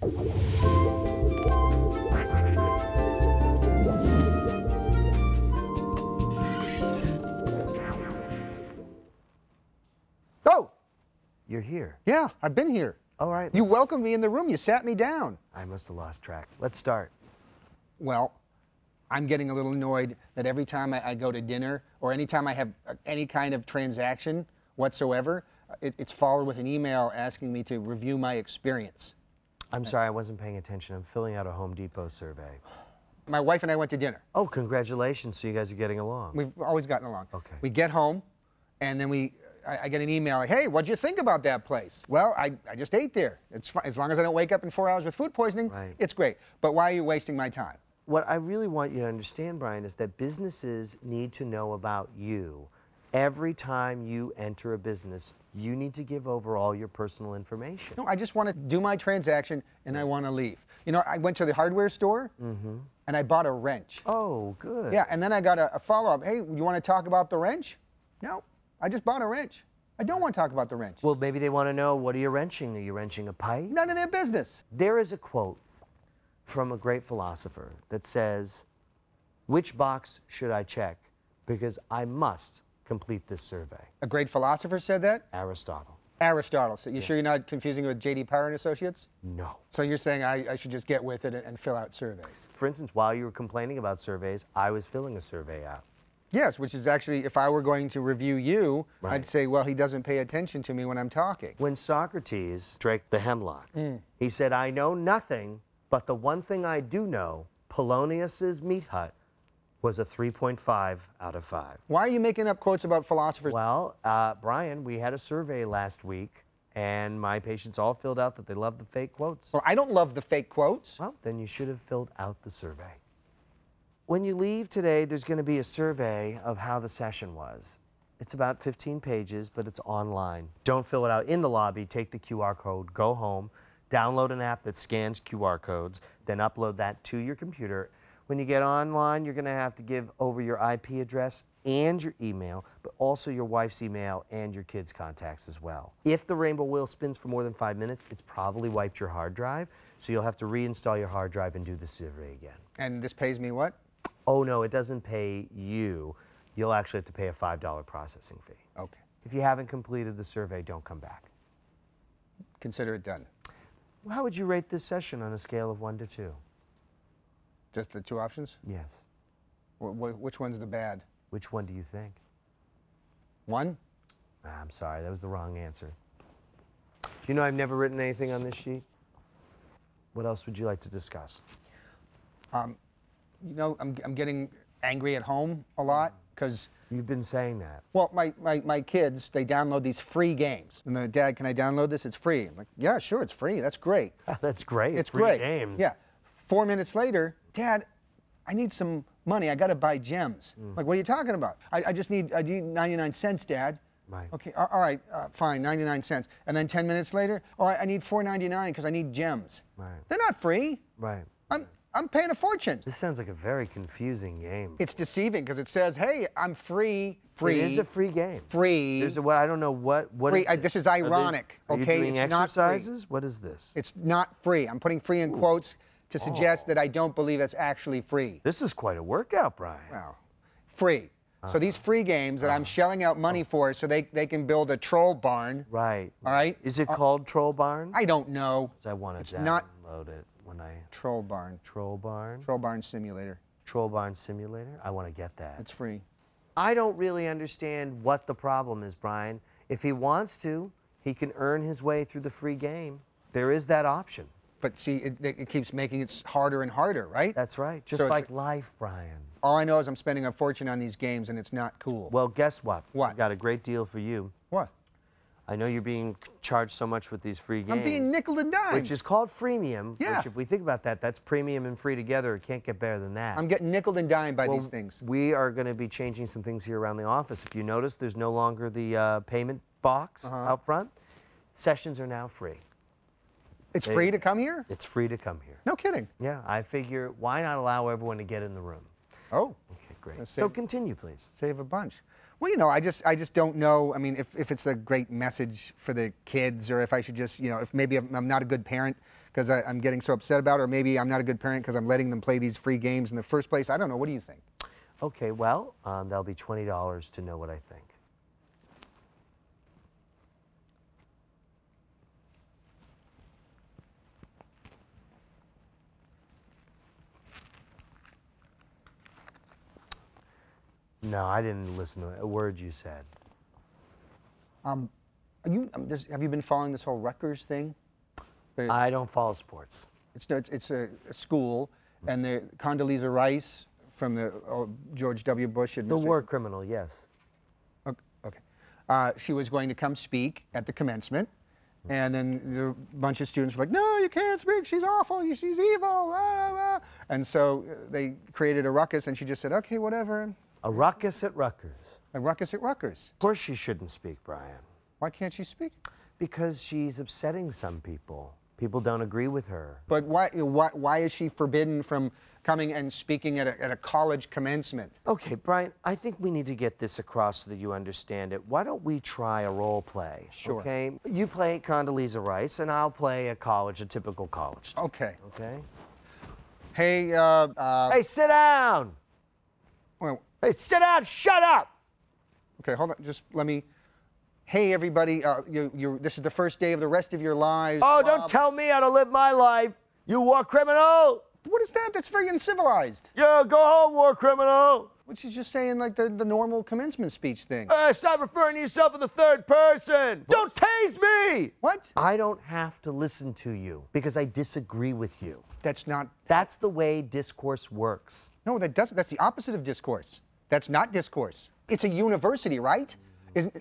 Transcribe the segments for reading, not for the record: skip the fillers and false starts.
Oh! You're here. Yeah, I've been here. All right. You welcomed me in the room. You sat me down. I must have lost track. Let's start. Well, I'm getting a little annoyed that every time I go to dinner or anytime I have any kind of transaction whatsoever, it's followed with an email asking me to review my experience. I'm sorry, I wasn't paying attention. I'm filling out a Home Depot survey. My wife and I went to dinner. Oh, congratulations. So you guys are getting along. We've always gotten along. Okay. We get home, and then I get an email like, hey, what'd you think about that place? Well, I just ate there. It's fine. As long as I don't wake up in 4 hours with food poisoning, Right. It's great. But why are you wasting my time? What I really want you to understand, Brian, is that businesses need to know about you. Every time you enter a business, you need to give over all your personal information. No, I just want to do my transaction, and I want to leave. You know, I went to the hardware store, and I bought a wrench. Oh, good. Yeah, and then I got a follow-up. Hey, you want to talk about the wrench? No, I just bought a wrench. I don't want to talk about the wrench. Well, maybe they want to know, what are you wrenching? Are you wrenching a pipe? None of their business. There is a quote from a great philosopher that says, which box should I check? Because I must complete this survey. A great philosopher said that? Aristotle. Aristotle. So you sure you're not confusing it with J.D. Power and Associates? No. So you're saying I should just get with it and fill out surveys? For instance, while you were complaining about surveys, I was filling a survey out. Yes, which is actually, if I were going to review you, Right. I'd say, well, he doesn't pay attention to me when I'm talking. When Socrates drank the hemlock, he said, I know nothing, but the one thing I do know, Polonius's meat hut was a 3.5 out of 5. Why are you making up quotes about philosophers? Well, Brian, we had a survey last week, and my patients all filled out that they love the fake quotes. Well, I don't love the fake quotes. Well, then you should have filled out the survey. When you leave today, there's going to be a survey of how the session was. It's about 15 pages, but it's online. Don't fill it out in the lobby. Take the QR code, go home, download an app that scans QR codes, then upload that to your computer. When you get online, you're going to have to give over your IP address and your email, but also your wife's email and your kids' contacts as well. If the rainbow wheel spins for more than 5 minutes, it's probably wiped your hard drive, so you'll have to reinstall your hard drive and do the survey again. And this pays me what? Oh, no, it doesn't pay you. You'll actually have to pay a $5 processing fee. Okay. If you haven't completed the survey, don't come back. Consider it done. How would you rate this session on a scale of 1 to 2? Just the two options? Yes. Which one's the bad? Which one do you think? 1? I'm sorry, that was the wrong answer. Do you know I've never written anything on this sheet? What else would you like to discuss? You know, I'm getting angry at home a lot because... You've been saying that. Well, my kids, they download these free games. And they're, Dad, can I download this? It's free. I'm like, yeah, sure, it's free. That's great. That's great. It's free great. Games. Yeah. 4 minutes later, Dad, I need some money. I got to buy gems. Like, what are you talking about? I need 99 cents, Dad. Right. Okay, all right, fine, 99 cents. And then 10 minutes later, all right, I need $4.99 because I need gems. Right. They're not free. Right. I'm paying a fortune. This sounds like a very confusing game. It's deceiving because it says, hey, I'm free. Free. It is a free game. Free. There's a, what I don't know what free. is This is ironic. Are you okay, doing it's exercises? not free. What is this? It's not free. I'm putting free in quotes to suggest that I don't believe it's actually free. This is quite a workout, Brian. Well, free. So these free games that I'm shelling out money for so they can build a troll barn. Right. All right? Is it called Troll Barn? I don't know. I want to not download it when I... Troll Barn. Troll Barn? Troll Barn Simulator. Troll Barn Simulator? I want to get that. It's free. I don't really understand what the problem is, Brian. If he wants to, he can earn his way through the free game. There is that option. But see, it keeps making it harder and harder, right? That's right. Just So like life, Brian. All I know is I'm spending a fortune on these games and it's not cool. Well, guess what? What? I've got a great deal for you. What? I know you're being charged so much with these free games. I'm being nickel and dime. Which is called freemium. Yeah. Which, if we think about that, that's premium and free together. It can't get better than that. I'm getting nickel and dime by these things. We are going to be changing some things here around the office. If you notice, there's no longer the payment box out front. Sessions are now free. It's free to come here? It's free to come here. No kidding. Yeah, I figure, why not allow everyone to get in the room? Oh. Okay, great. So continue, please. Save a bunch. Well, you know, I just don't know. I mean, if it's a great message for the kids, or if I should just, you know, if maybe I'm not a good parent because I'm getting so upset about it, or maybe I'm not a good parent because I'm letting them play these free games in the first place. I don't know. What do you think? Okay, well, that'll be $20 to know what I think. No, I didn't listen to a word you said. Have you been following this whole Rutgers thing? I don't follow sports. It's a school, and the Condoleezza Rice from the George W. Bush The administration. war criminal, yes. Okay. She was going to come speak at the commencement, and then a bunch of students were like, "No, you can't speak. She's awful. She's evil." Blah, blah, blah. And so they created a ruckus, and she just said, "Okay, whatever." A ruckus at Rutgers. A ruckus at Rutgers. Of course she shouldn't speak, Brian. Why can't she speak? Because she's upsetting some people. People don't agree with her. But why is she forbidden from coming and speaking at a college commencement? Okay, Brian, I think we need to get this across so that you understand it. Why don't we try a role play? Sure. Okay? You play Condoleezza Rice, and I'll play a typical college. Okay. Okay? Hey, Hey, sit down! well, Hey, sit down! Shut up! okay, hold on. Just let me. Hey, everybody. This is the first day of the rest of your lives. Oh, don't tell me how to live my life, you war criminal! What is that? That's very uncivilized. Yeah, go home, war criminal! What she's just saying, like the normal commencement speech thing. Stop referring to yourself in the third person! Don't tase me! What? I don't have to listen to you because I disagree with you. That's not. That's the way discourse works. No, that doesn't. That's the opposite of discourse. That's not discourse. It's a university, right?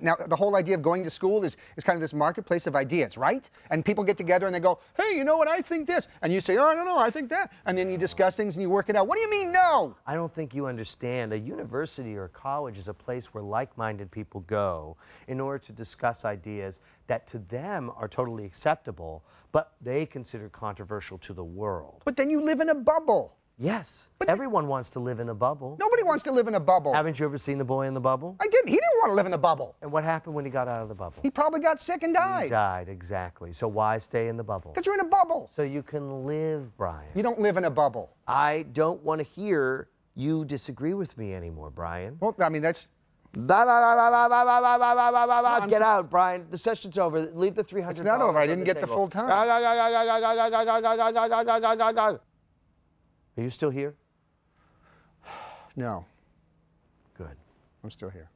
Now, the whole idea of going to school is kind of this marketplace of ideas, right? And people get together and they go, hey, you know what, I think this. And you say, oh, I don't know, I think that. And then you discuss things and you work it out. What do you mean, no? I don't think you understand. A university or a college is a place where like-minded people go in order to discuss ideas that to them are totally acceptable, but they consider controversial to the world. But then you live in a bubble. Yes, but everyone wants to live in a bubble. Nobody wants to live in a bubble. Haven't you ever seen The Boy in the Bubble? I didn't. He didn't want to live in a bubble. And what happened when he got out of the bubble? He probably got sick and died. He died, exactly. So why stay in the bubble? Because you're in a bubble. So you can live, Brian. You don't live in a bubble. I don't want to hear you disagree with me anymore, Brian. Well, I mean, that's... Get out, Brian. The session's over. Leave the $300. It's not over. I didn't get the full time. Are you still here? No. Good. I'm still here.